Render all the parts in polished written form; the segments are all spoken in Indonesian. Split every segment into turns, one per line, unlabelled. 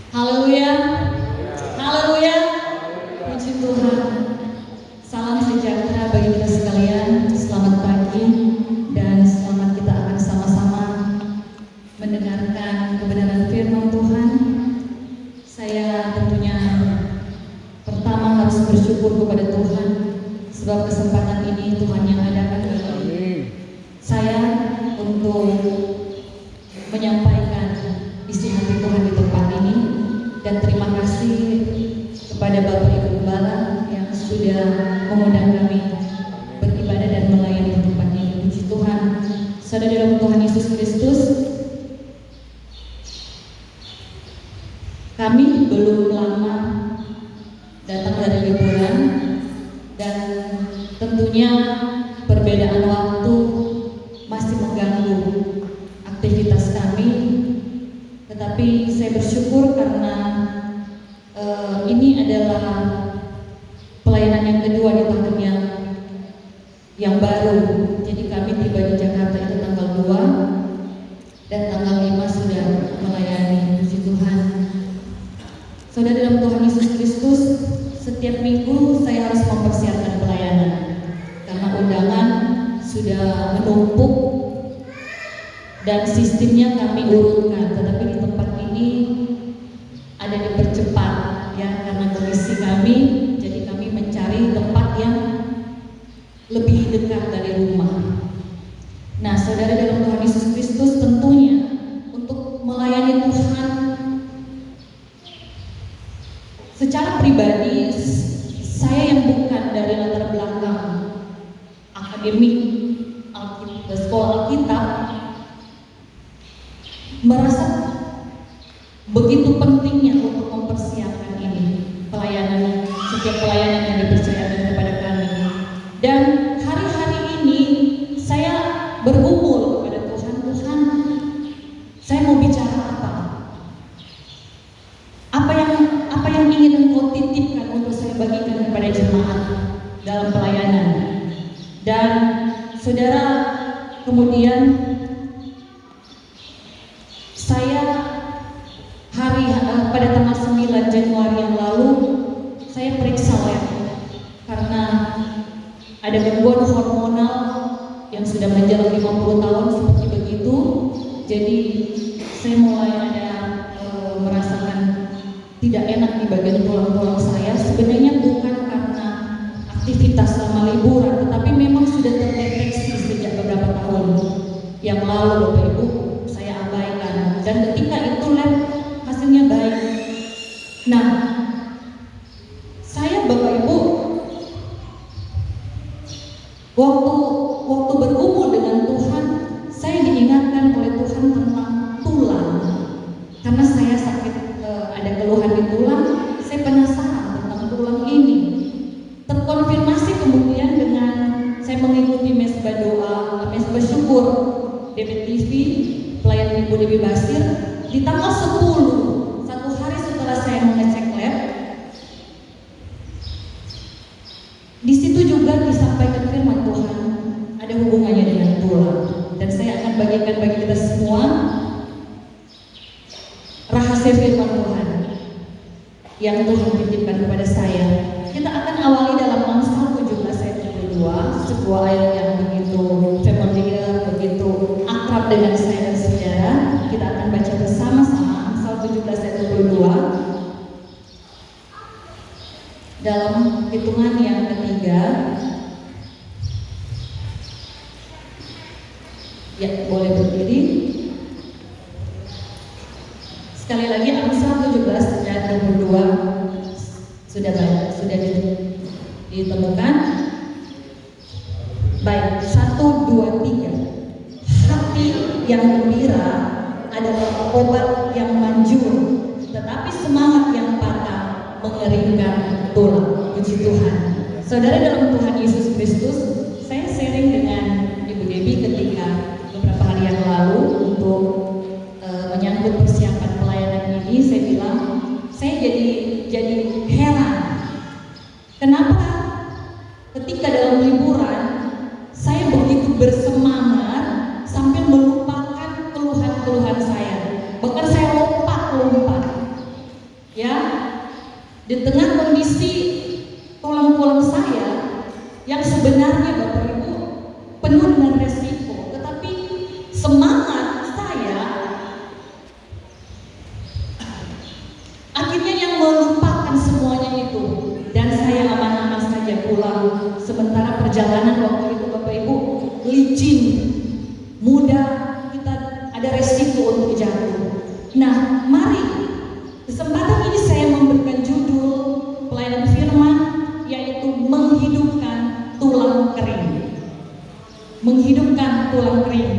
Haleluya, haleluya, puji Tuhan. Salam sejahtera bagi kita sekalian. Selamat pagi dan selamat kita akan sama-sama mendengarkan kebenaran firman Tuhan. Saya tentunya pertama harus bersyukur kepada Tuhan sebab kesempatan ini Tuhan yang adakan bagi saya untuk menyampaikan isi hati Tuhan di tempat ini. Dan terima kasih kepada Bapak Ibu Gembala yang sudah mengundang kami beribadah dan melayani di tempat ini. Puji Tuhan. Saudara dalam Tuhan Yesus Kristus, kami belum lama datang dari liburan dan tentunya perbedaan waktu masih mengganggu aktivitas kami. Tetapi saya bersyukur karena ini adalah pelayanan yang kedua di tahun yang baru. Jadi kami tiba di Jakarta itu tanggal 2 dan tanggal 5 sudah melayani. Puji Tuhan. Saudara dalam Tuhan Yesus Kristus, setiap minggu saya harus mempersiapkan pelayanan karena undangan sudah menumpuk dan sistemnya kami urutkan. Tetapi di tempat ini ada dipercepat ya karena kondisi kami, jadi kami mencari tempat yang lebih dekat dari rumah. Nah, saudara dalam Tuhan Yesus Kristus, tentunya untuk melayani Tuhan secara pribadi, saya yang bukan dari latar belakang akademik sekolah Alkitab merasa begitu pentingnya untuk mempersiapkan ini pelayanan, setiap pelayanan yang dipercayakan kepada kami. Dan hari-hari ini saya bergumul kepada Tuhan, saya mau bicara apa? Apa yang ingin Engkau titipkan untuk saya bagikan kepada jemaat dalam pelayanan. Dan saudara, kemudian saya pada tanggal 9 Januari yang lalu saya periksa lab karena ada gangguan hormonal yang sudah menjelang 50 tahun seperti begitu. Jadi saya mulai ada merasakan tidak enak di bagian tulang-tulang saya. Sebenarnya bukan karena aktivitas selama liburan, tetapi memang sudah terdeteksi sejak beberapa tahun yang lalu, Bapak Ibu. Dan ketika itu lab hasilnya baik. Nah, saya Bapak Ibu waktu bergumul dengan Tuhan, saya diingatkan oleh Tuhan tentang tulang. Karena saya sakit, ada keluhan di tulang, saya penasaran tentang tulang ini. Terkonfirmasi kemudian dengan saya mengikuti mesbah doa, mesbah syukur DBTV pelayanan Ibu Dewi Basir di tanggal 10, satu hari setelah saya mengecek lab. Di situ juga disampaikan firman Tuhan ada hubungannya dengan tulang, dan saya akan bagikan bagi kita semua rahasia firman Tuhan yang Tuhan titipkan kepada saya. Kita akan awali dalam Amsal 17 ayat 22, sebuah ayat yang begitu familiar, begitu akrab dengan saya dan saudara. Kita akan baca bersama-sama Amsal 17 ayat 22 dalam hitungan yang ketiga. Ya, boleh berdiri. Sekali lagi Amsal 17 ayat 22 sudah ditemukan. Baik, 1, 2, 3. Hati yang gembira adalah obat yang manjur, tetapi semangat yang patah mengeringkan tulang. Puji Tuhan. Saudara dalam Tuhan Yesus Kristus, saya sharing dengan Ibu Dewi ketika beberapa hari yang lalu untuk menyambut persiapan pelayanan ini. Saya bilang, saya jadi heran. Kenapa ketika dalam liburan saya begitu bersemangat sampai melupakan keluhan-keluhan saya. Bahkan saya lompat Di tengah kondisi tulang-tulang saya yang sebenarnya Bapak Ibu penuh dengan resiko, tetapi semangat saya akhirnya yang melupakan semuanya itu, dan saya aman-aman saja pulang. Sementara perjalanan waktu itu Bapak Ibu licin, mudah, kita ada resiko untuk jatuh. Nah, mari kesempatan ini saya memberikan judul pelayanan firman, yaitu menghidupkan tulang kering. Menghidupkan tulang kering.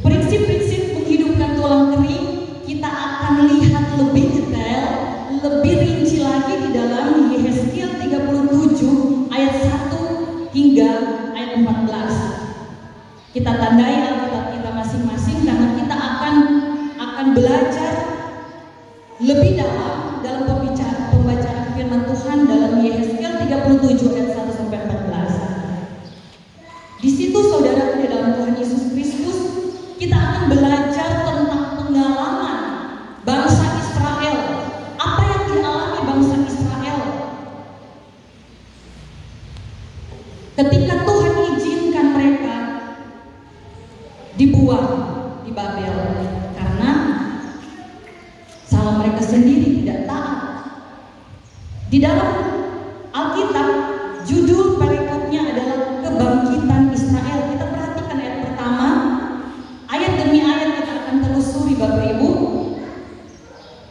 Prinsip-prinsip menghidupkan tulang kering kita akan lihat lebih detail, lebih rinci lagi di dalam Yehezkiel 37 ayat 1 hingga ayat 14. Kita tandai Alkitab kita masing-masing karena kita akan belajar lebih dalam pembacaan firman Tuhan dalam Yehezkiel 37 ayat 1 sampai 14. Di situ saudara di dalam Tuhan Yesus Kristus, kita akan belajar tentang pengalaman bangsa Israel. Apa yang dialami bangsa Israel ketika Tuhan izinkan mereka dibuang di Babel karena salah mereka sendiri, tidak taat. Di dalam Alkitab judul perikopnya adalah kebangkitan Israel. Kita perhatikan ayat pertama, ayat demi ayat kita akan telusuri Bapak Ibu.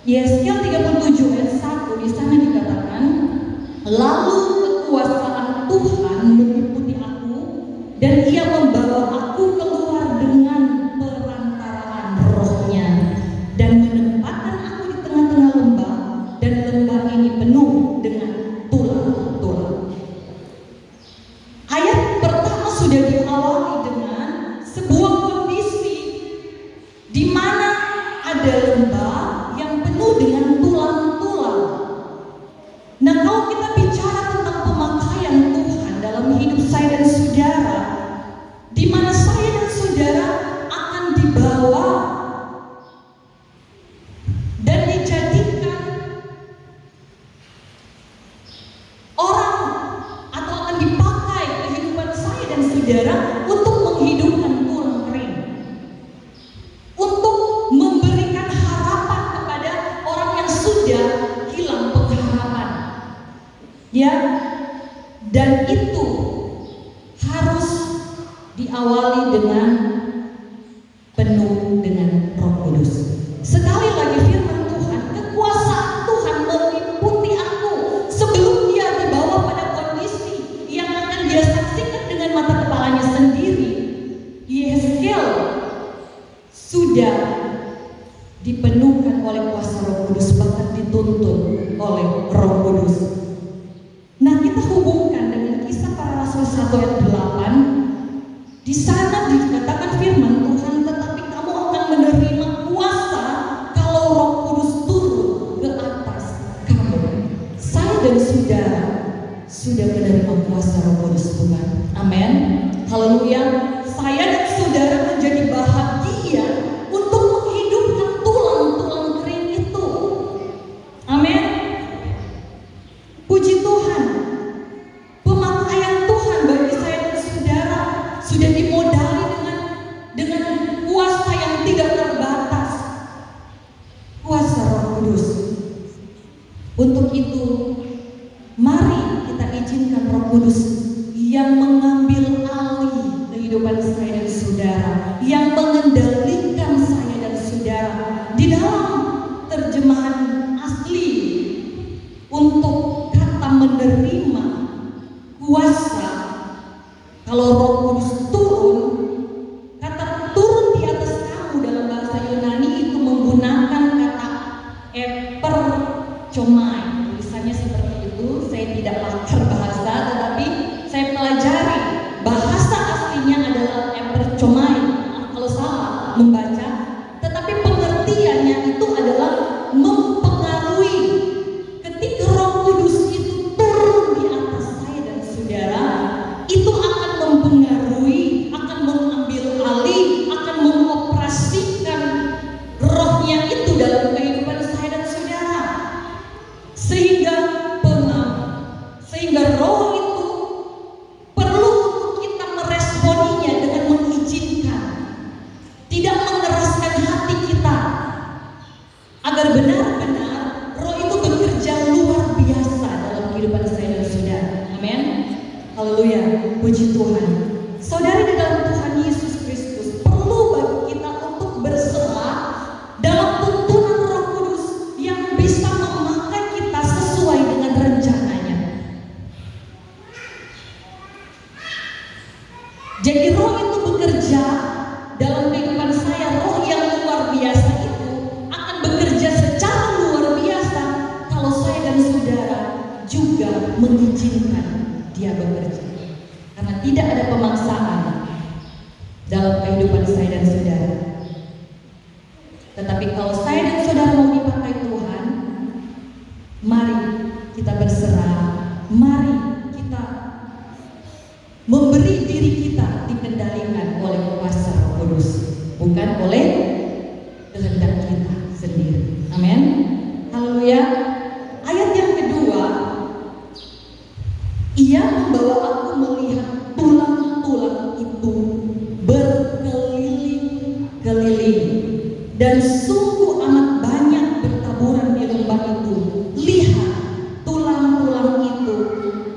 Yehezkiel 37 ayat 1 di sana dikatakan, lalu kekuasaan Tuhan meliputi aku dan Ia membawa aku keluar dengan perantaraan Roh-Nya dan menempatkan aku di tengah-tengah lembah, dan lembah ini penuh dengan tulang-tulang. Ayat pertama sudah diawali dengan sebuah kondisi di mana ada lembah yang penuh dengan tulang-tulang. Nah, kalau kita bicara tentang pemakaian Tuhan dalam hidup saya dan saudara, di mana saya dan saudara akan dibawa dan dijadikan orang, atau akan dipakai kehidupan saya dan saudara untuk menghidupkan tulang kering, untuk memberikan harapan kepada orang yang sudah hilang pengharapan, ya. Dan itu harus diawali dengan penuh dengan Roh Kudus. Sekali lagi firman Tuhan, kekuasaan Tuhan meliputi aku. Sebelum dia dibawa pada kondisi yang akan dia saksikan dengan mata kepalanya sendiri, Yehezkiel sudah dipenuhkan oleh kuasa Roh Kudus, bahkan dituntun oleh Roh Kudus. Nah, kita hubungkan dengan Kisah Para Rasul 1 ayat 8. Di sana dikatakan firman Tuhan, tetapi kamu akan menerima kuasa kalau Roh Kudus turun ke atas kamu. Saya dan saudara sudah menerima kuasa Roh Kudus, bukan? Amin. Haleluya. Saya dan saudara menjadi bahagia untuk menghidupkan tulang-tulang kering itu. Amin. Puji Tuhan. Pemakaian Tuhan bagi saya dan saudara sudah dimodali dengan kuasa yang tidak terbatas, kuasa Roh Kudus. Untuk itu, mari kita izinkan Roh Kudus yang mengambil alih kehidupan saya dan saudara, yang mengendalikan saya dan saudara. Di dalam terjemahan asli untuk kata menerima kuasa, kalau Roh Kudus turun, kata turun di atas kamu dalam bahasa Yunani itu menggunakan kata eperchomai. Tulisannya seperti itu. Saya tidak pakar bahasa, tetapi saya pelajari bahasa aslinya adalah eperchomai. Kalau salah membaca, tetapi pengertiannya itu adalah mempengaruhi. Ketika Roh Kudus itu turun di atas saya dan saudara, itu akan mempengaruhi, akan mengambil alih, akan mengoperasikan rohnya itu dalam kehidupan saya dan saudara. Haleluya, puji Tuhan. Saudari di dalam Tuhan Yesus Kristus, perlu bagi kita untuk berserah dalam tuntunan Roh Kudus yang bisa memakai kita sesuai dengan rencananya. Jadi Roh itu bekerja dalam kehidupan saya. Roh yang luar biasa itu akan bekerja secara luar biasa kalau saya dan saudara juga mengizinkan dia bekerja. Karena tidak ada pemaksaan dalam kehidupan saya dan saudara. Tetapi kalau saya dan saudara mau dipakai Tuhan, mari kita berserah. Mari kita memberi diri kita dikendalikan oleh kuasa Roh Kudus, bukan oleh kehendak kita sendiri. Amin. Haleluya. Ayat yang kedua, ia membawa aku melihat tulang-tulang itu berkeliling-keliling, dan sungguh amat banyak bertaburan di lembah itu. Lihat, tulang-tulang itu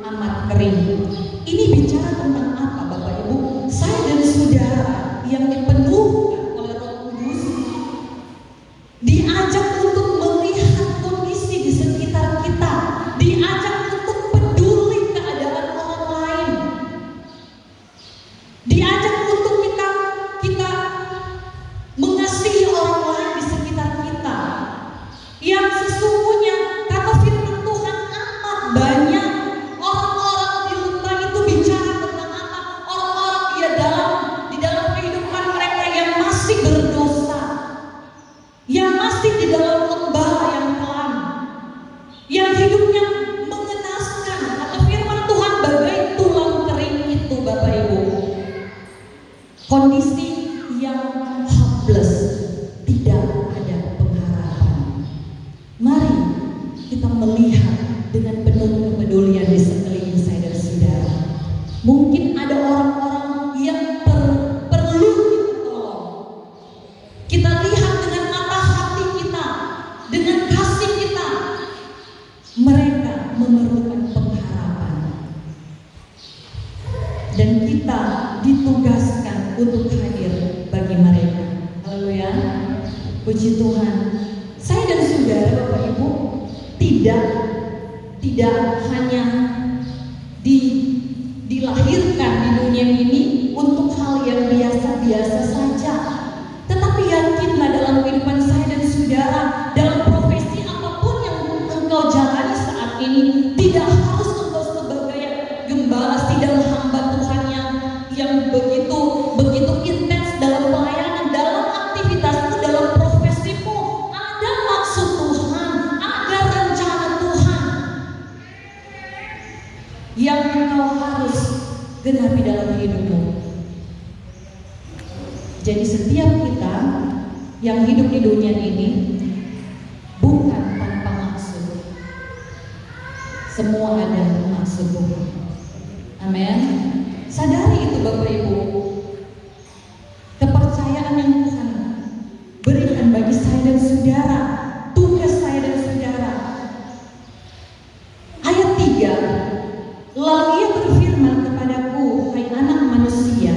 amat kering. Ini bicara tentang apa, Bapak Ibu? Saya dan saudara yang dipenuhkan oleh Roh Kudus diajak untuk melihat kondisi di sekitar kita, diajak untuk peduli keadaan orang lain, diajak untuk kita mengasihi orang lain di sekitar kita. Yang sesungguhnya kata firman Tuhan amat banyak orang-orang di lembah itu bicara tentang apa? Orang-orang di dalam kehidupan mereka yang masih berdosa, yang masih di dalam lembah yang kelam, yang hidupnya mengenaskan. Kata firman Tuhan bagai tulang kering itu, Bapak Ibu. Kondisi yang hopeless, tidak ada pengharapan. Mari kita melihat dengan penuh kepedulian di sekeliling saya dan saudara. Mungkin ada orang-orang yang perlu kita tolong. Kita lihat dengan mata hati kita, dengan kasih kita, mereka memerlukan pengharapan, dan kita ditugaskan untuk hadir bagi mereka. Haleluya, puji Tuhan. Saya dan saudara, Bapak Ibu, tidak hanya dilahirkan di dunia ini untuk hal yang biasa-biasa saja. Tetapi yakinlah dalam kehidupan saya dan saudara, dalam profesi apapun yang engkau jalani saat ini, tidak harus engkau sebagai gembala, sidang hamba Tuhan yang begitu intens dalam pelayanan, dalam aktivitasmu, dalam profesimu. Ada maksud Tuhan, ada rencana Tuhan yang engkau harus genapi dalam hidupmu. Jadi setiap kita yang hidup di dunia ini bukan tanpa maksud. Semua ada maksud Tuhan. Amin. Sadari itu, Bapak Ibu. Kepercayaan yang Tuhan berikan bagi saya dan saudara, tugas saya dan saudara. Ayat 3, lalu ia berfirman kepadaku, hai anak manusia,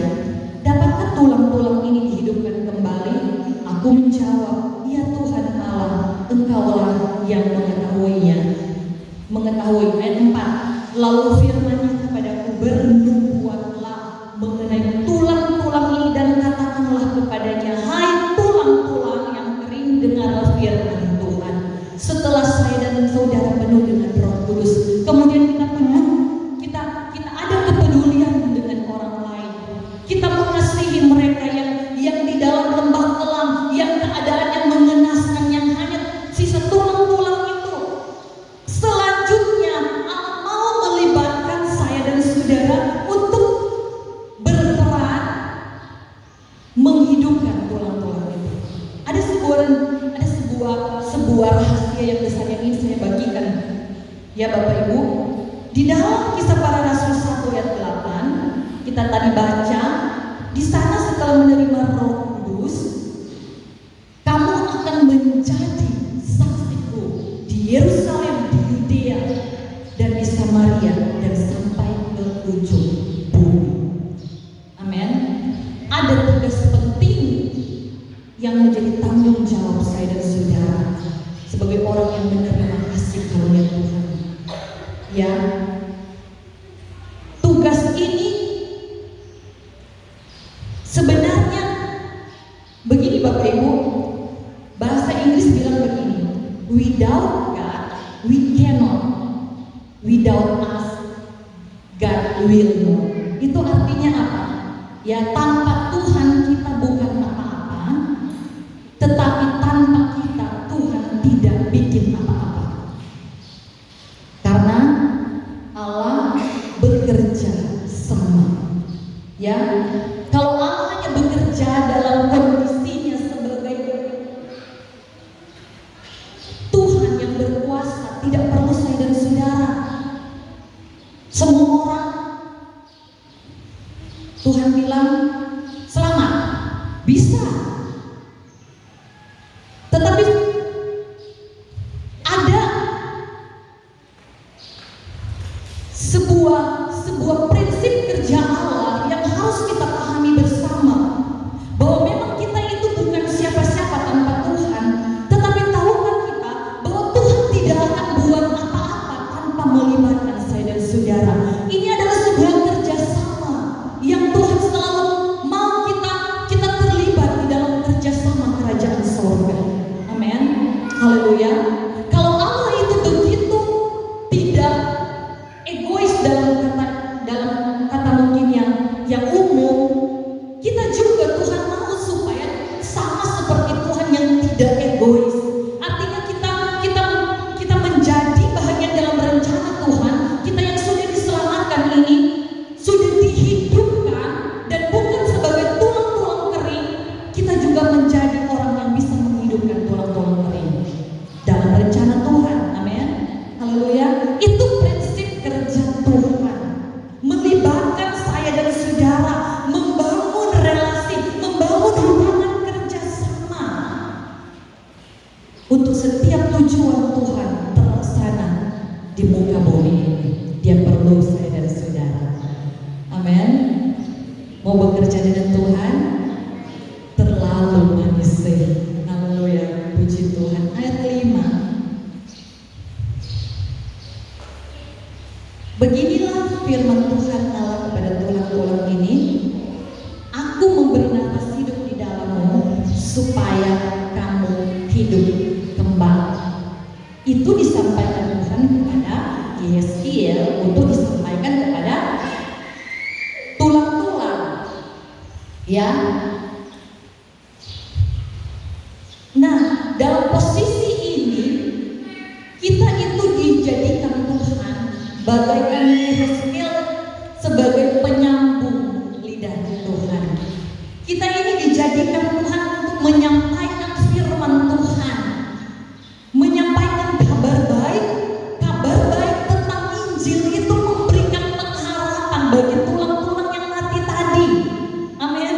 dapatkah tulang-tulang ini dihidupkan kembali? Aku menjawab, ya Tuhan Allah, engkaulah yang mengetahuinya. Ayat 4, lalu firman-Nya kepadaku, bernubuatlah mengenai tulang-tulang ini dan katakanlah kepadanya, hai tulang-tulang yang kering, dengarlah firman Tuhan. Setelah saya dan saudara penuh dengan Roh Kudus, kemudian kita ada kepedulian dengan orang lain. Kita mengasihi mereka yang di dalam lembah kelam, yang keadaannya mengenaskan, yang hanya sisa tulang-tulang itu. Selanjutnya Allah mau melibatkan saya dan saudara untuk berperan menghidupkan tulang-tulang itu. Ada sebuah rahasia yang besar yang ingin saya bagikan, ya Bapak Ibu. Di dalam Kisah Para Rasul 1 ayat 8 kita tadi baca, di sana setelah menerima Roh Kudus, kamu akan menjadi saksiku di Yerusalem, di Yudea, dan di Samaria, dan sampai ke ujung yang menerima kasih karunia Tuhan. Ya, tugas ini sebenarnya begini Bapak Ibu, bahasa Inggris bilang begini, without God we cannot, without us God will not. Itu artinya apa? Ya, tanpa Tuhan kita bukan apa-apa, tetapi tanpa kita Tuhan tidak bikin apa-apa. Karena Allah bekerja sama. Ya, kalau Allah hanya bekerja dalam kondisinya sebagai Tuhan yang berkuasa, tidak perlu saya dan saudara. Semua orang Tuhan bilang selamat, bisa. Tetapi ada sebuah prinsip kerja Allah yang harus kita pahami bersama, bahwa memang kita itu bukan siapa-siapa tanpa Tuhan, tetapi tahukah kita bahwa Tuhan tidak akan buat apa-apa tanpa melibatkan saya dan saudara. Ini adalah sebuah kerjasama yang Tuhan selalu mau kita terlibat di dalam kerjasama kerajaan surga. Amin. Haleluya. Kalau Allah itu begitu tidak egois dalam kata mungkin yang umum, kita juga Tuhan mau supaya sama seperti Tuhan yang tidak egois. Artinya kita menjadi bahagian dalam rencana Tuhan. Kita yang sudah diselamatkan ini sudah dihidupkan, dan bukan sebagai tulang-tulang kering, kita juga menjadi orang yang bisa menghidupkan tulang-tulang kering dalam rencana Tuhan. Amin. Haleluya. Itu prinsip kerja Tuhan, melibatkan saya dan saudara, membangun relasi, membangun hubungan kerjasama untuk setiap tujuan Tuhan terlaksana di muka bumi ini. Dia perlu saya dan saudara. Amin. Mau bekerja dengan Tuhan terlalu manis. Haleluya, puji Tuhan. Ayat 5. Beginilah firman Tuhan Allah kepada tulang-tulang ini, Aku memberi nafas hidup di dalammu supaya kamu hidup kembali. Itu disampaikan Tuhan kepada Yeskiel untuk disampaikan kepada tulang-tulang. Ya. Nah, dalam posisi ini kita itu dijadikan Tuhan bagaikan Yeskiel sebagai penyambung lidah Tuhan. Kita ini dijadikan Tuhan untuk menyampaikan firman Tuhan, menyampaikan kabar baik tentang Injil. Itu memberikan pengharapan bagi tulang-tulang yang mati tadi. Amin.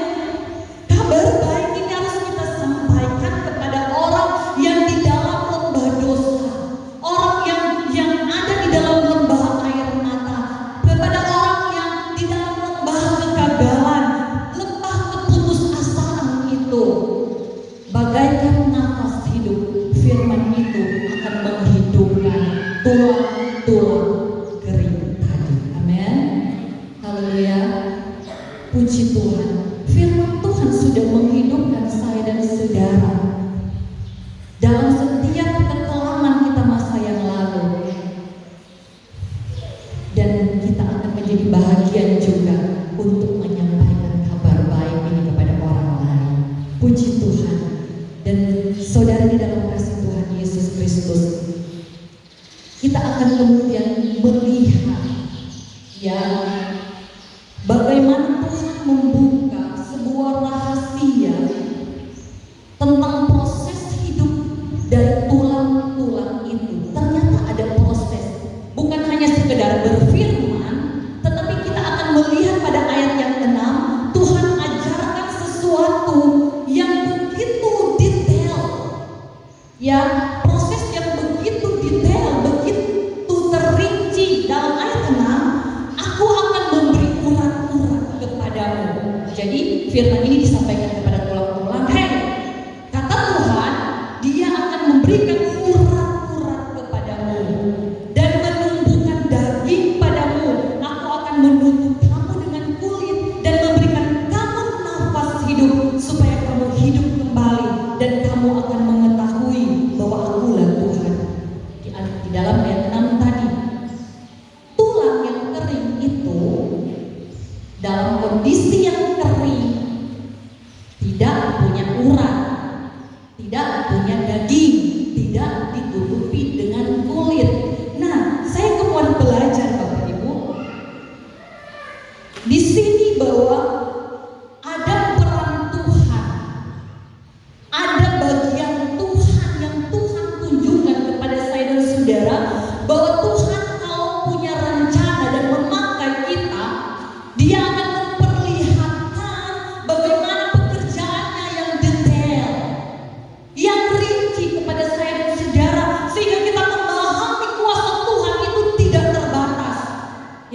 Kabar baik ini harus kita sampaikan kepada orang yang di dalam lembah dosa, orang yang ada di dalam lembah air mata, kepada orang yang di dalam lembah kegagalan, lembah keputusasaan itu. Bagaikan nafas hidup, firman itu akan menghidupkan tulang-tulang kering tadi. Amin. Haleluya. Puji Tuhan. Firman Tuhan sudah menghidupkan saya dan saudara dalam setiap kekelaman kita masa yang lalu, dan kita akan menjadi bahagian juga untuk menyampaikan kabar baik ini kepada orang lain. Puji Tuhan. Dan saudara di dalam kasih Tuhan Yesus Kristus, kita akan kemudian melihat ya bagaimana Tuhan membuka sebuah rahasia tentang proses hidup dari tulang-tulang itu. Ternyata ada proses, bukan hanya sekedar berfirman, tetapi kita akan melihat pada ayat yang 6, Tuhan ajarkan sesuatu yang begitu detail. Ya, proses yang begitu detail, begitu terinci. Dalam ayat 6, Aku akan memberi urat-urat kepadamu. Jadi firman ini disampaikan kepada tulang-tulang. Hei, kata Tuhan, Dia akan memberikan urat-urat kondisi yang kering, tidak punya urat, tidak punya daging, tidak ditutupi dengan kulit. Nah, saya kemudian belajar Bapak Ibu di sini bahwa ada peran Tuhan, ada bagian Tuhan yang Tuhan tunjukkan kepada saya dan saudara, bahwa Tuhan kalau punya rencana dan memakai kita, Dia akan memperlihatkan bagaimana pekerjaannya yang detail, yang rinci kepada saya dan saudara, sehingga kita memahami kuasa Tuhan itu tidak terbatas.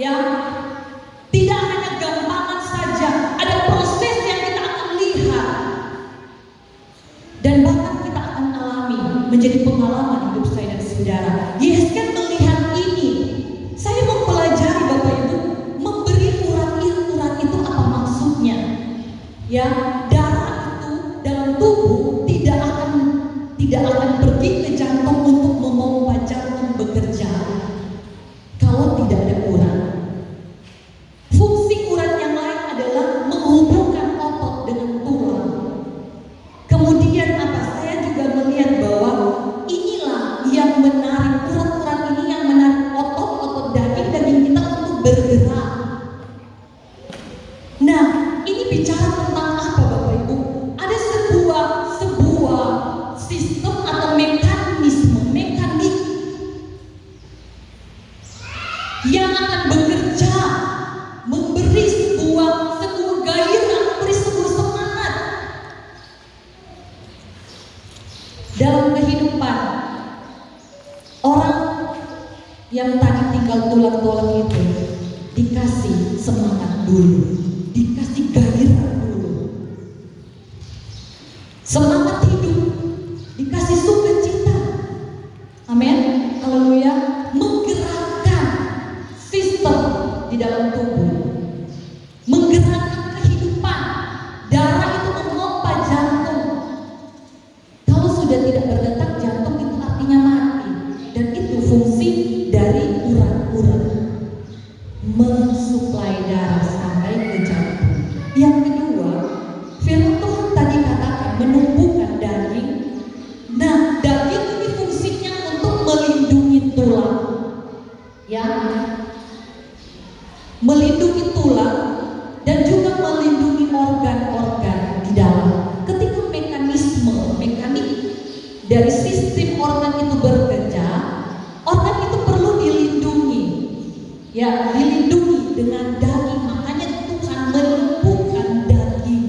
Ya, tidak hanya gampangan saja, ada proses yang kita akan lihat dan bahkan kita akan alami menjadi pengalaman hidup saya dan saudara. Yesaya melihat ini, saya mempelajari Bapak Ibu, memberi urat itu apa maksudnya? Ya, darah itu dalam tubuh tidak akan pergi ke jantung untuk memompa jantung bekerja kalau tidak ada urat. Fungsi urat yang lain adalah menghubungkan otot dengan tulang. Kemudian apa? Saya juga melihat bahwa inilah yang menarik, urat-urat ini yang menarik otot-otot daging kita untuk bergerak. Nah, ini bicara tentang apa Bapak Ibu? Ada sebuah sistem atau mekanik yang akan bekerja, memberi sebuah gairah, memberi sebuah semangat dalam kehidupan orang yang tadi tinggal tulang-tulang itu. Dikasih semangat dulu, dikasih gairah dulu, semangat hidup, dikasih sukacita. Amin, haleluya. Menggerakkan sistem di dalam tubuh, menggerakkan kehidupan. Darah itu memompa jantung. Kalau sudah tidak berdetak jantung itu artinya mati. Dan itu fungsi dari urat-urat, mensuplai darah sampai ke jantung. Yang kedua, firman Tuhan tadi katakan menumbuhkan daging. Nah, daging ini fungsinya untuk melindungi tulang. Ya, melindungi tulang dan juga melindungi organ-organ di dalam. Ketika mekanik dari sistem organ itu bekerja, organ itu perlu dilindungi. Ya, dilindungi dengan daging. Makanya Tuhan menumbuhkan daging.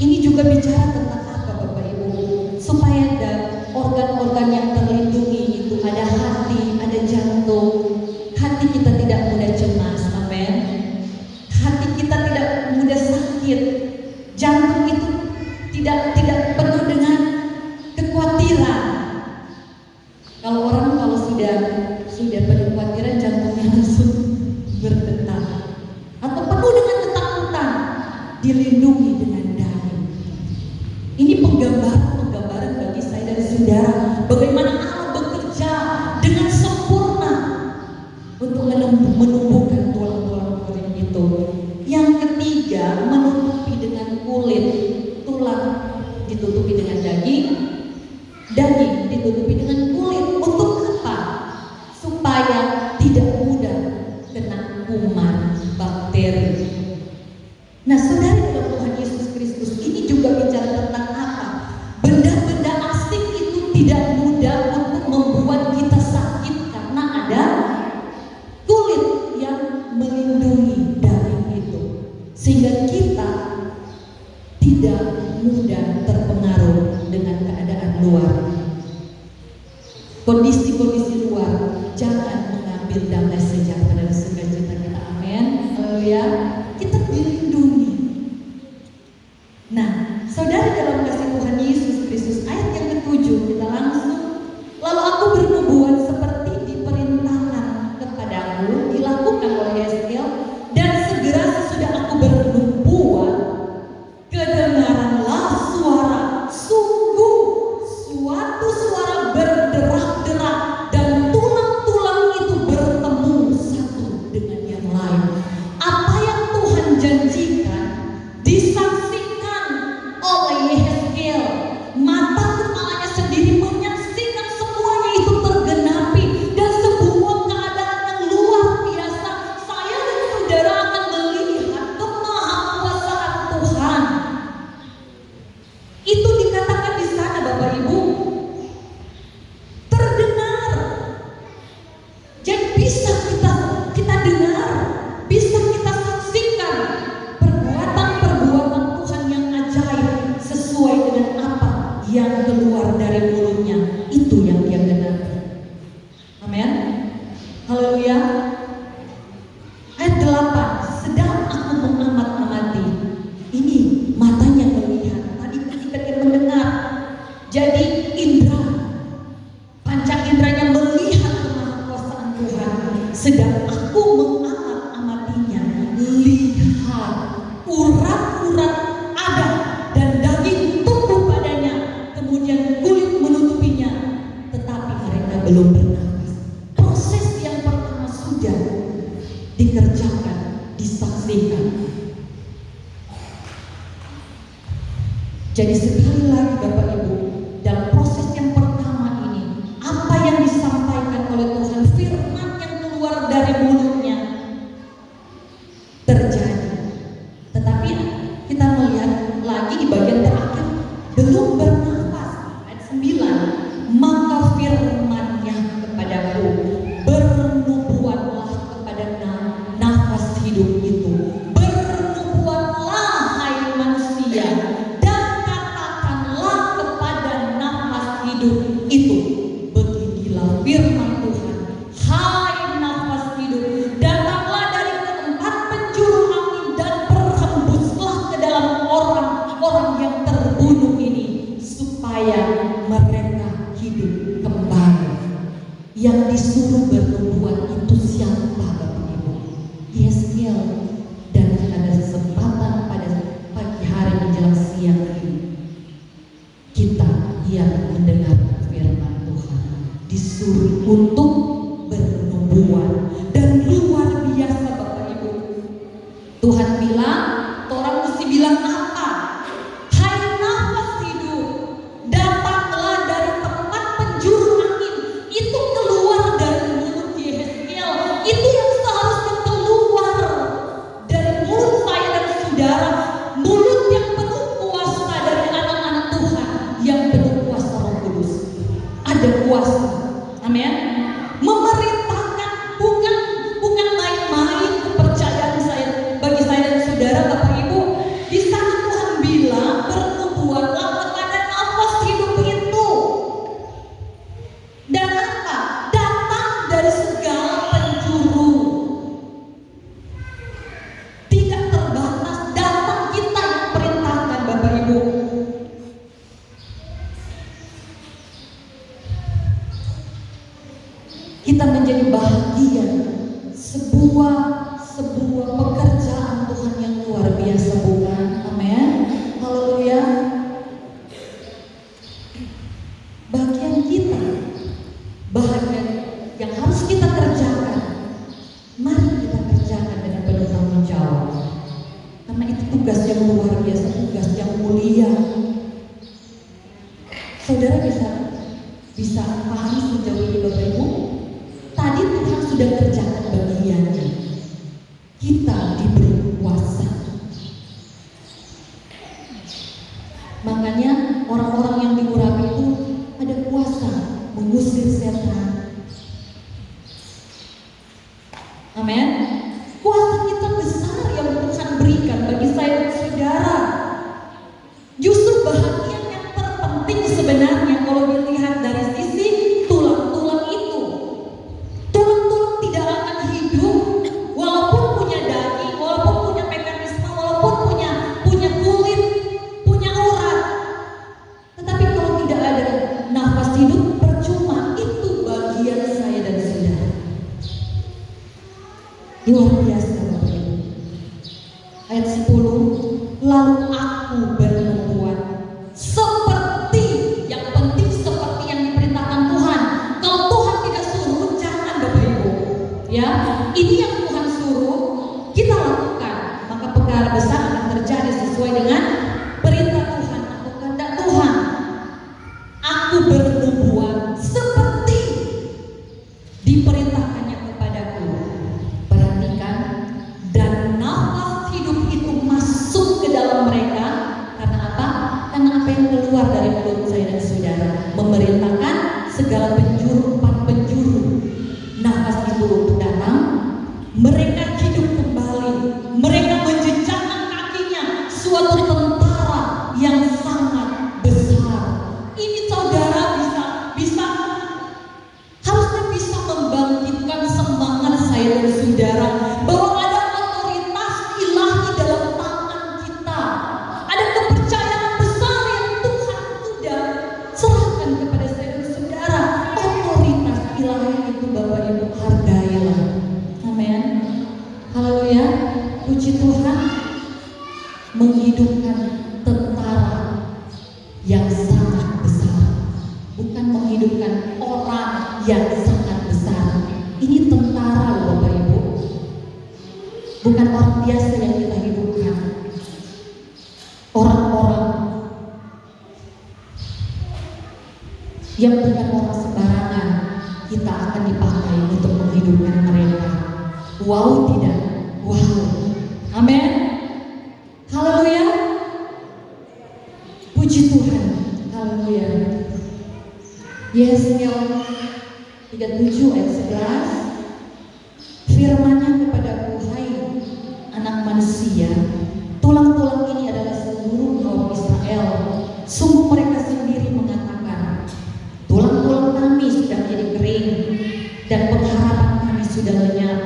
Ini juga bicara tentang apa Bapak Ibu? Supaya organ-organ yang terlindungi itu ada hati, ada jantung. Hati kita tidak mudah cemas, amin. Hati kita tidak mudah sakit. Jantung itu tidak penuh dengan kekhawatiran. Kalau sudah penuh kekhawatiran, jantungnya langsung berdetak atau penuh dengan ketakutan, dilindungi dengan daging. Ini penggambaran bagi saya dan saudara bagaimana Allah bekerja dengan sempurna untuk menumbuhkan tulang-tulang kulit itu. Yang ketiga, menutupi dengan kulit. Tulang ditutupi dengan daging ditutupi dengan kulit. Untuk apa? Supaya tidak mudah kena kuman, bakteri. Nah, saudara dalam Tuhan Yesus Kristus, ini juga bicara tentang apa? Benda-benda asing itu tidak mudah untuk membuat kita sakit karena ada kulit yang melindungi daging itu, sehingga kita tidak mudah terpengaruh dengan keadaan luar. Kondisi-kondisi luar jangan mengambil damai sejahtera dan sukacita kita. Amin. Haleluya. Kita dilindungi. Nah, saudara dalam kasih Tuhan Yesus Kristus, ayat yang ke-7 kita langsung. Lalu aku bernubuat seperti diperintahkan kepadaku, dilakukan oleh Yesaya, dan segera sesudah aku bernubuat, kedengaranlah suara, sungguh suatu suara berderak-derak dan sedang aku mengamat-amatinya, lihat urat-urat ada dan daging tumbuh padanya, kemudian kulit menutupinya, tetapi mereka belum bernafas. Proses yang pertama sudah dikerjakan, disaksikan. Jadi sekali lagi Bapak Ibu, dalam proses yang pertama ini, apa yang disampaikan oleh Tuhan, firman yang keluar dari mulutnya terjadi. Tetapi kita melihat lagi di bagian terakhir, belum bernafas. Ayat 9, maka firman-Nya kepadaku, bernubuatlah kepada nafas hidup itu. Bernubuatlah hai manusia, dan katakanlah kepada nafas hidup itu, beginilah firman Tuhan, hai nafas hidup, datanglah dari keempat penjuru angin dan berhembuslah ke dalam orang-orang yang terbunuh ini, supaya mereka hidup kembali. Yang disuruh bernubuat itu siapa Bapak Ibu? Yeskel. Dan ada kesempatan pada pagi hari menjelang siang ini, kita yang mendengar firman Tuhan disuruh untuk bernubuat. Dan luar biasa Bapak Ibu, Tuhan bilang, orang mesti bilang apa? Hai nafas hidup, datanglah dari tempat penjuru angin. Itu keluar dari mulut Yehezkiel. Itu yang seharusnya keluar dari mulut saya dan saudara. Mulut yang penuh kuasa dari anak-anak Tuhan yang penuh kuasa Roh Kudus. Ada kuasa, amin. Memerintahkan, bukan main-main kepercayaan saya, bagi saya dan saudara Bapak Ibu. Di sana Tuhan bilang, bernubuatlah kepada nafas hidup itu. Dan apa? Datang dari segala penjuru. Tidak terbatas, datang, kita yang perintahkan Bapak Ibu. Kita menjadi bahagia sebuah pekerjaan Tuhan yang luar biasa, bukan? Amin. Haleluya. Bagian kita, bahagia yang harus kita kerjakan, mari kita kerjakan dengan penuh tanggung jawab. Karena itu tugas yang luar biasa, tugas yang mulia. Saudara bisa pahami sejauh ini Bapak Ibu? Tadi Tuhan sudah kerjakan bagiannya. Kita diberi kuasa. Makanya orang-orang yang diurapi itu ada kuasa mengusir setan. Amin. Kuasa kita besar yang Tuhan berikan bagi saya dan saudara. Justru bahagian yang terpenting sebenarnya kalau dilihat dari sisi tulang-tulang itu. Tulang-tulang tidak akan hidup walaupun punya daging, walaupun punya mekanisme, walaupun punya kulit, punya urat. Tetapi kalau tidak ada nafas hidup, percuma. Itu bagian saya dan saudara. Luar biasa Bapak Ibu. Ayat 10, lalu aku bernubuat seperti, yang penting seperti yang diperintahkan Tuhan. Kalau Tuhan tidak suruh, jangan Bapak Ibu. Ya, ini yang Tuhan suruh, kita lakukan. Maka perkara besar akan terjadi sesuai dengan perintah Tuhan atau kehendak Tuhan. Aku bernubuat seperti diperintahkannya kepadaku. Perhatikan, Haleluya. Puji Tuhan, menghidupkan tentara yang sangat besar, bukan menghidupkan orang yang sangat besar. Ini tentara loh Bapak Ibu, bukan orang biasa yang kita hidupkan. Orang-orang yang bukan orang sembarangan kita akan dipakai untuk menghidupkan mereka. Wow tidak? Wow. Amin. Haleluya. Puji Tuhan. Haleluya. Yesaya 37 ayat 11. Firman-Nya kepadaku, hai anak manusia, tulang-tulang ini adalah seluruh kaum Israel. Sungguh mereka sendiri mengatakan, tulang-tulang kami sudah menjadi kering dan pengharapan kami sudah lenyap,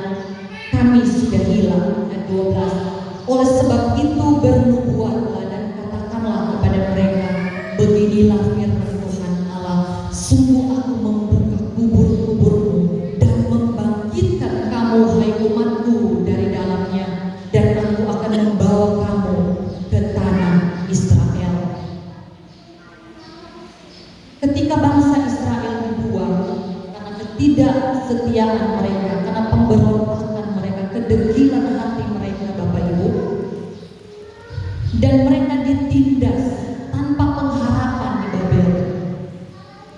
kami sudah hilang. Ayat 12. Oleh sebab itu bernubuatlah dan katakanlah kepada mereka, beginilah firman Tuhan Allah, sungguh aku membuka kubur-kuburmu dan membangkitkan kamu, hai umatku, dari dalamnya, dan aku akan membawa kamu ke tanah Israel. Ketika bangsa Israel dibuang karena ketidaksetiaan mereka, karena pemberontakan mereka, kedegilan hati mereka Bapak Ibu, dan mereka ditindas tanpa pengharapan di Babel.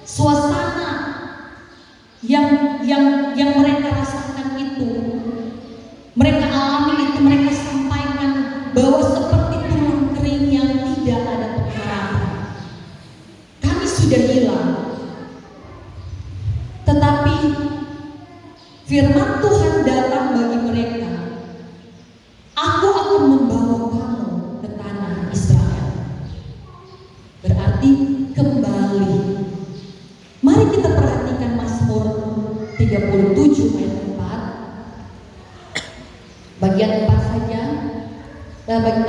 Suasana yang mereka rasakan itu, mereka alami itu, mereka sampaikan bahwa seperti tulang kering yang tidak ada pengharapan. Kami sudah hilang. Tetapi firman Tuhan datang bagi mereka, aku akan membawa kamu ke tanah Israel. Berarti kembali. Mari kita perhatikan Mazmur 37 ayat 4. Bagian 4 saja.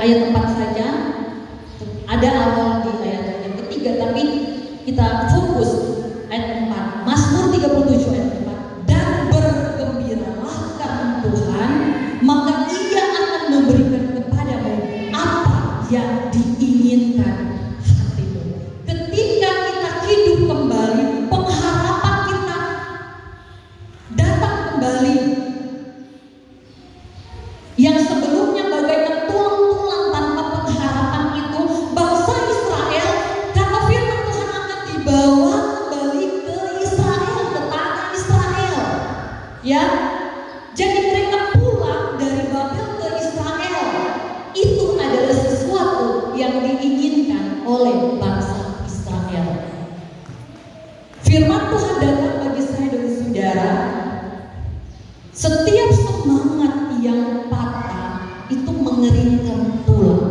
Ayat 4 saja. Ada awal di ayat yang ketiga, tapi kita fokus ayat 4. Mazmur 37 ayat 4. Dan bergembiralah karena Tuhan, maka Ia akan memberikan kepadamu apa yang diinginkan hatimu. Ketika kita hidup kembali, pengharapan kita datang kembali. Yang sebelumnya bagaikan tulang-tulang tanpa pengharapan itu, bangsa Israel, karena firman Tuhan akan dibawa kembali ke Israel, ke tanah Israel. Ya, jadi mereka pulang dari Babel ke Israel. Itu adalah sesuatu yang diinginkan oleh bangsa Israel. Firman Tuhan datang bagi saya dan saudara. Setiap semangat yang patah itu mengeringkan tulang.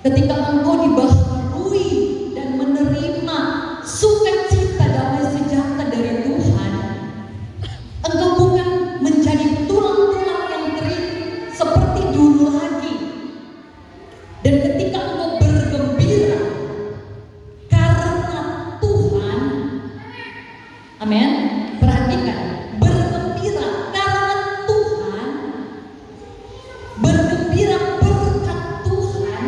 Ketika engkau dibaharui dan menerima sukacita damai sejahtera dari Tuhan, engkau bukan menjadi tulang-tulang yang kering seperti dulu lagi. Dan ketika engkau bergembira karena Tuhan, amin. Perhatikan, bergembira karena Tuhan, bergembira berkat Tuhan,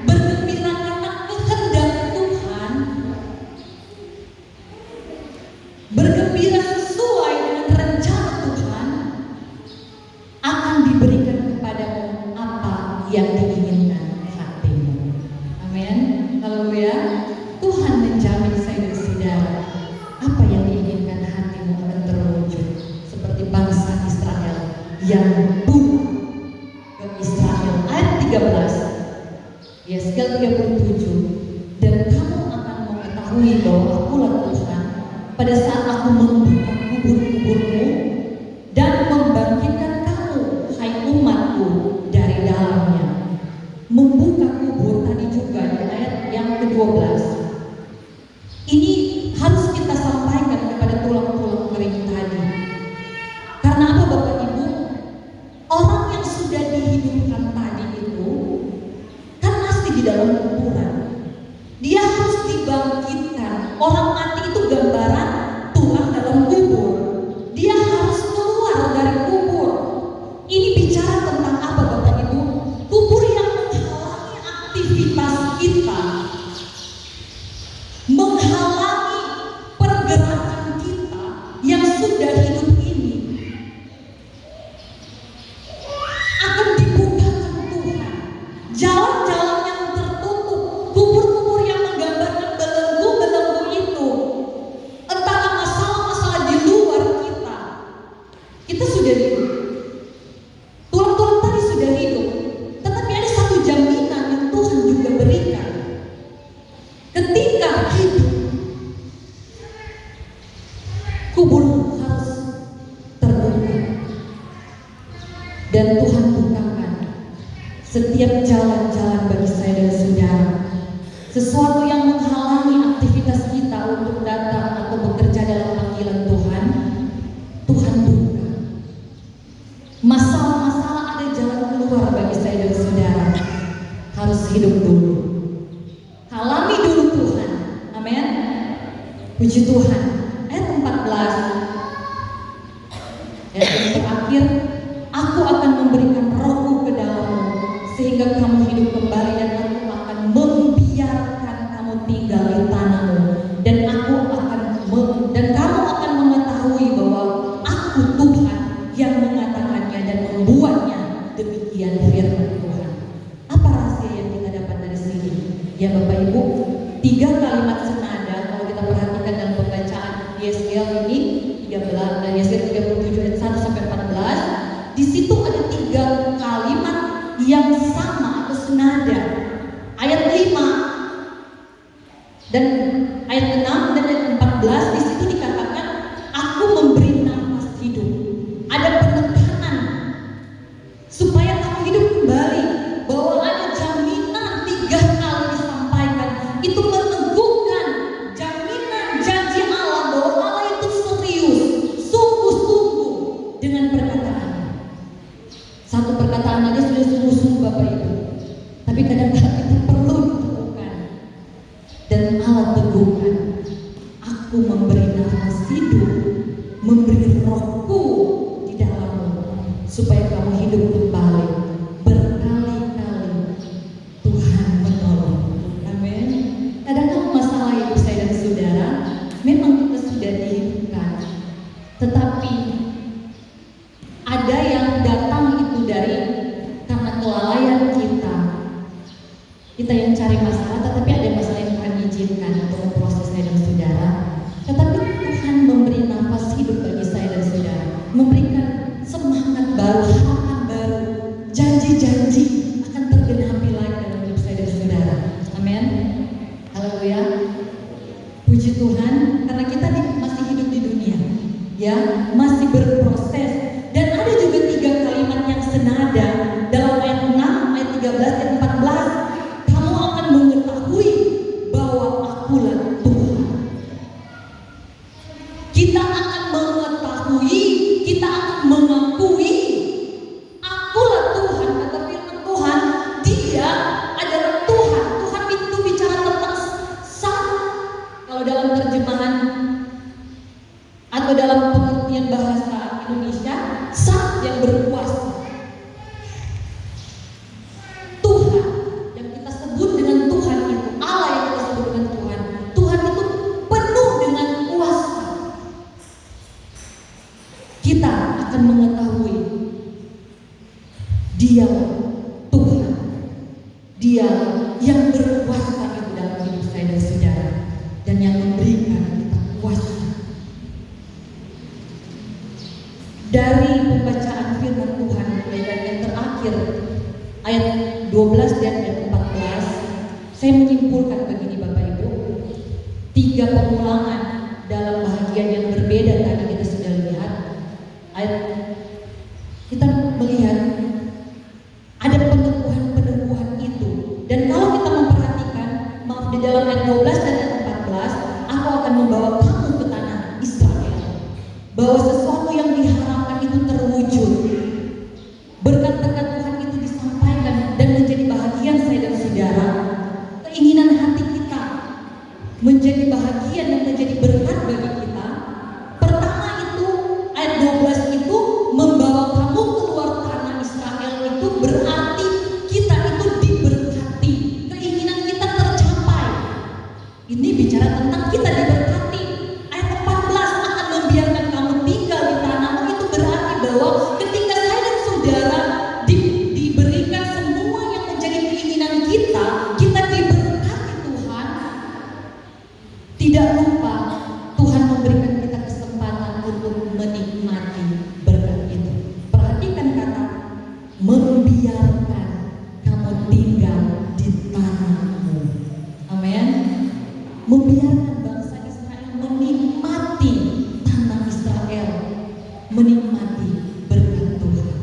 bergembira karena kehendak Tuhan, bergembira sesuai dengan rencana Tuhan, akan diberikan kepadamu apa yang diinginkan hatimu. Amin. Haleluya. Tuhan menjamin saya dan saudara, apa yang diinginkan hatimu akan terwujud. Seperti bangsa Israel yang pulang ke Israel. Ayat 13, Yesaya 37. Dan kamu akan mengetahui bahwa akulah Tuhan, pada saat aku membuka kubur-kuburmu dan membangkitkan kamu, hai umatku, dari dalamnya. Membuka kubur tadi juga di ayat yang ke-12. Ini harus kita sampaikan kepada tulang-tulang kering tadi. Karena apa Bapak Ibu? Orang yang sudah dihidupkan tadi itu kan masih di dalam kuburan. Dia harus dibangkitkan. Orang mati itu gambaran tulang dalam setiap jalan-jalan bagi saya dan saudara. Sesuatu yang menghalangi aktivitas kita untuk datang atau bekerja dalam panggilan Tuhan, Tuhan buka. Masalah-masalah ada jalan keluar bagi saya dan saudara. Harus hidup dulu. Alami dulu Tuhan. Amin. Puji Tuhan. Ayat 14. Ayat yang terakhir, aku akan memberikan rohku ke dalammu sehingga kamu hidup kembali, dan aku akan membiarkan kamu tinggal di tanahmu, dan kamu akan mengetahui bahwa aku Tuhan yang mengatakannya dan membuatnya. Demikian firman Tuhan. Apa rahasia yang kita dapat dari sini? Ya Bapak Ibu, 3 kalimat senada kalau kita perhatikan dalam pembacaan Yesaya ini 13 dan Yesaya 37 ayat 1 sampai 14. Di situ ada 3 kalimat yang sama atau senada. Ayat 5 dan ayat 6 dan ayat 14 di situ dikatakan aku memberi nafas hidup. Ada penekanan supaya kamu hidup kembali, bahwa ada jaminan 3 kali disampaikan. Itu meneguhkan jaminan janji Allah bahwa Allah itu serius, sungguh-sungguh dengan perkataan. Satu perkataan aja sudah sungguh-sungguh Bapak Ibu. Tapi kadang-kadang kita perlu diteguhkan. Dan Allah teguhkan, aku memberi nafas hidup, memberi rohku di dalammu supaya kamu hidup kembali. Berkali-kali Tuhan menolong. Amin. Kadang-kadang masalah itu saya dan saudara, memang kita sudah dihidupkan, tetapi ada yang datang itu dari karena kelalaian kita. Kita yang cari masalah, tetapi ada masalah yang Tuhan izinkan untuk memproses saya dan saudara. Tetapi Tuhan memberi nafas hidup bagi saya dan saudara, memberikan semangat baru, harapan baru, janji-janji akan tergenapi lagi dalam hidup saya dan saudara. Amin. Haleluya. Puji Tuhan, karena kita masih hidup di dunia, ya, masih berproses. Dan ada juga 3 kalimat yang senada dalam ayat 6, ayat 13 dan 14. Kamu akan mengetahui bahwa akulah Tuhan. Kita akan mengetahui, kita akan mengakui akulah Tuhan. Kata firman Tuhan, Dia adalah Tuhan. Tuhan itu bicara tentang satu. Kalau dalam terjemahan atau dalam pengertian bahasa Indonesia, Sang yang berkuasa. Tuhan yang kita sebut dengan Tuhan itu, Allah yang kita sebut dengan Tuhan. Tuhan itu penuh dengan kuasa. Kita akan mengetahui Dia Tuhan. Dia yang berkuasa itu dalam hidup saya dan saudara, dan yang memberikan kita kuasa. Dari pembacaan firman Tuhan mulai dari yang terakhir ayat 12 dan ayat 14, saya menyimpulkan begini Bapak Ibu, 3 pengulangan dalam bahagian yang berbeda tadi kita sudah lihat. Kita melihat ada peneguhan-peneguhan itu, dan kalau kita memperhatikan, maaf, di dalam ayat 12 dan ayat 14, aku akan membawa kamu ke tanah Israel, bahwa sesuatu yang diharapkan itu terwujud. Berkat-berkat Tuhan itu disampaikan dan menjadi bahagian saya dan saudara. Keinginan hati kita menjadi bahagian dan menjadi berkat bagi kita. Pertama itu ayat 12 itu membawa kamu keluar tanah Israel, itu berarti kita itu diberkati. Keinginan kita tercapai. Ini bicara tentang kita diberkati. Ayat 14 akan membiarkan kamu tinggal di tanahmu, itu berarti bahwa ketika saya dan saudara diberikan semua yang menjadi keinginan kita, kita diberkati Tuhan. Tidak lupa Tuhan memberikan kita kesempatan untuk menikmati berkat itu. Perhatikan kata membiarkan kamu tinggal di tanahmu. Amin. Membiarkan bangsa Israel menikmati tanah Israel, menikmati berkat Tuhan.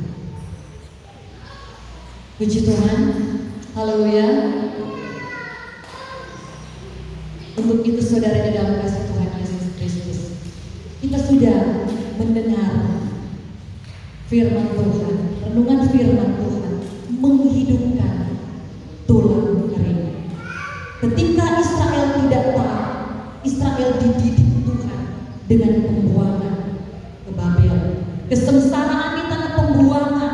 Puji Tuhan. sudah mendengar firman Tuhan, renungan firman Tuhan menghidupkan tulang kering. Ketika Israel tidak taat, Israel dididik Tuhan dengan pembuangan ke Babel, kesengsaraan di tanah pembuangan,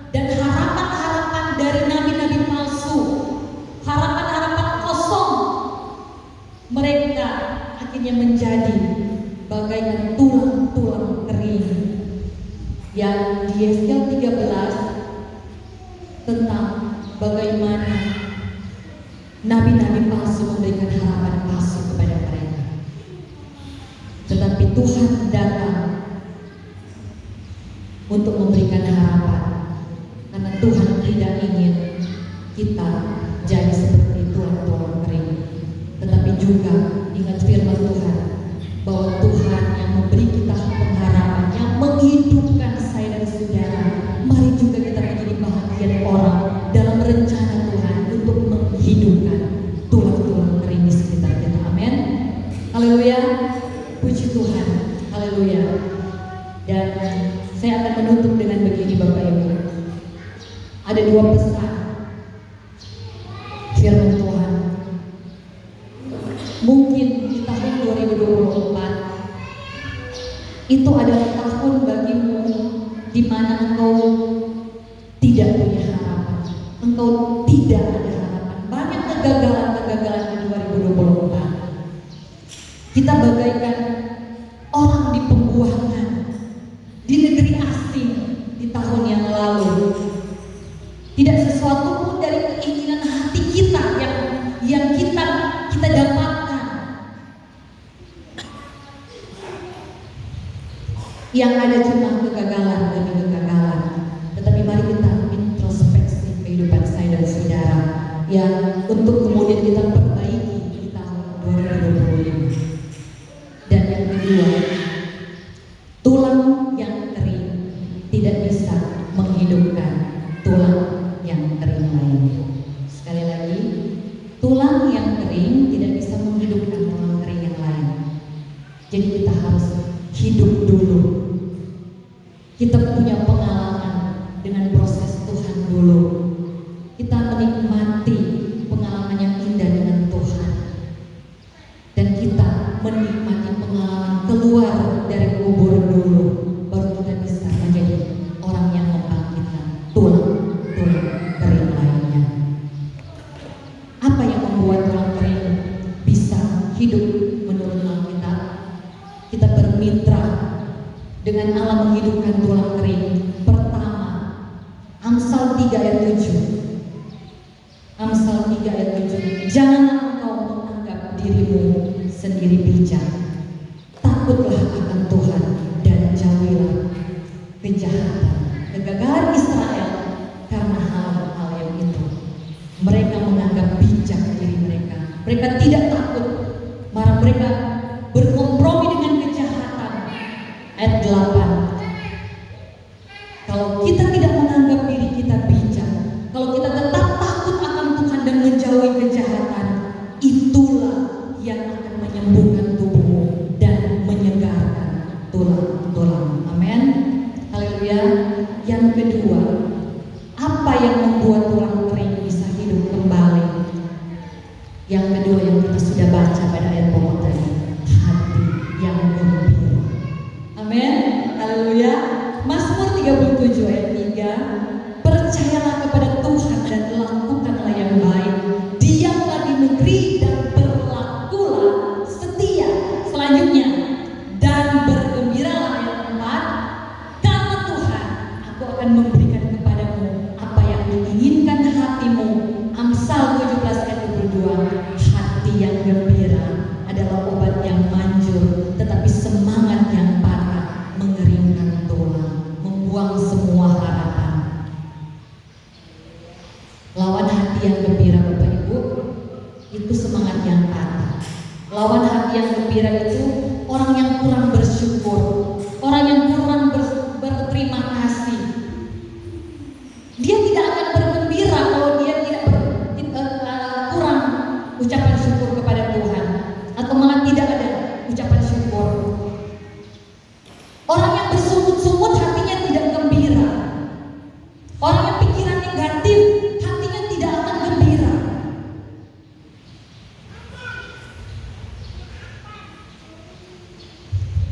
dan harapan-harapan dari nabi-nabi palsu, harapan-harapan kosong, mereka akhirnya menjadi bagaikan tulang-tulang kering. Yang di Yesaya 13 tentang bagaimana nabi-nabi palsu memberikan harapan palsu kepada mereka. Tetapi Tuhan datang untuk memberikan harapan, karena Tuhan tidak ingin kita jadi seperti tulang-tulang kering. Tetapi juga ingat firman Tuhan bahwa Tuhan yang memberi kita pengharapan, yang menghidupkan saya dan saudara. Mari juga kita menjadi bahagian orang dalam rencana Tuhan untuk menghidupkan tulang-tulang kering di sekitar kita. Amin. Haleluya. Puji Tuhan. Haleluya. Dan saya akan menutup dengan begini Bapak Ibu. Ada dua pesan firman Tuhan. Mungkin di tahun 2024 itu adalah tahun bagimu di mana engkau tidak punya harapan, engkau tidak ada harapan. Banyak kegagalan di 2024. Kita bagaikan orang di pembuangan di negeri asing di tahun yang lalu. Tidak sesuatu pun dari keinginan hati kita yang kita dapatkan. Yang ada cuma kegagalan demi kegagalan. Tetapi mari kita introspeksi kehidupan saya dan saudara, yang untuk kemudian kita perbaiki di tahun 2025. Dan yang kedua, tulang yang kering tidak bisa menghidupkan tulang yang kering lainnya. Sekali lagi, tulang yang kering tidak bisa menghidupkan tulang kering yang lain. Jadi kita harus hidup dulu. Kita punya pengalaman dengan proses Tuhan dulu. Kita menikmati pengalaman yang indah dengan Tuhan. Dan kita menikmati pengalaman keluar dari kubur dulu. Baru kita bisa menjadi orang yang membangkitkan tulang-tulang kering lainnya. Apa yang membuat tulang kering bisa hidup menurut Alkitab? Kita bermitra dengan Allah menghidupkan tulang kering. Pertama, Amsal 3 ayat 7. Amsal 3 ayat 7. Janganlah engkau menganggap dirimu sendiri bijak. Takutlah akan Tuhan dan jauhilah kejahatan. Kegagalan Israel karena hal-hal yang itu. Mereka menganggap bijak diri mereka. Mereka tidak takut, malah mereka berkompromi dengan kejahatan. Ayat 8. Kalau kita tidak menganggap diri kita bijak, kalau kita tetap takut akan Tuhan dan menjauhi kejahatan, itulah yang akan menyembuhkan tubuhmu.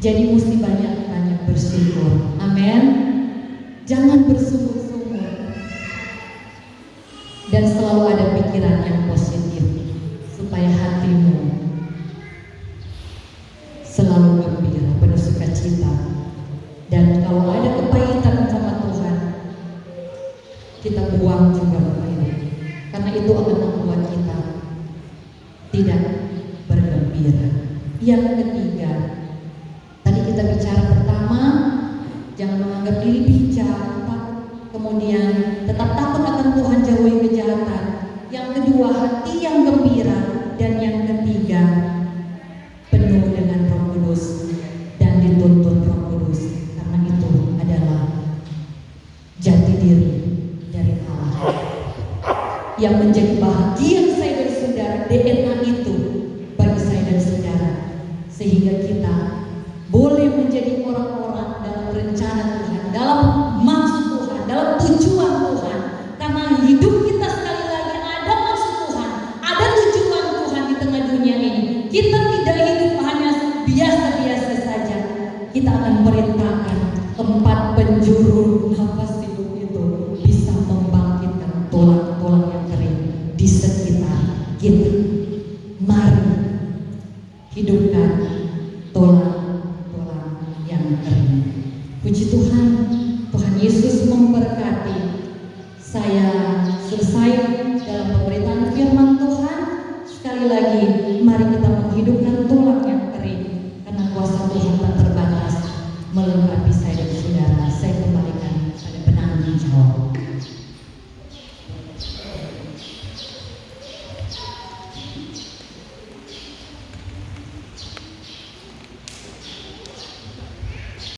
Jadi mesti banyak-banyak bersyukur. Amin. Jangan bersungut-sungut. Dan selalu ada pikiran yang positif supaya hatimu selalu gembira, penuh sukacita. Dan kalau ada kepahitan sama Tuhan, kita buang juga kepahitan, karena itu akan membuat kita tidak bergembira. Yang ketiga, tadi kita bicara pertama, jangan menganggap diri bijak, kemudian tetap takut akan Tuhan, jauhi kejahatan. Yang kedua, hati yang gembira. Dan yang ketiga, penuh dengan Roh Kudus dan dituntun Roh Kudus, karena itu adalah jati diri dari Allah. Yang menjadi bahagian saya dan saudara, DNA itu bagi saya dan saudara, sehingga kita boleh menjadi orang-orang dalam rencana Tuhan, dalam maksud Tuhan, dalam tujuan Tuhan. Karena hidup kita sekali lagi ada maksud Tuhan, ada tujuan Tuhan di tengah dunia ini. Kita tidak hidup hanya biasa-biasa saja. Kita akan perintahkan 4 penjuru nafas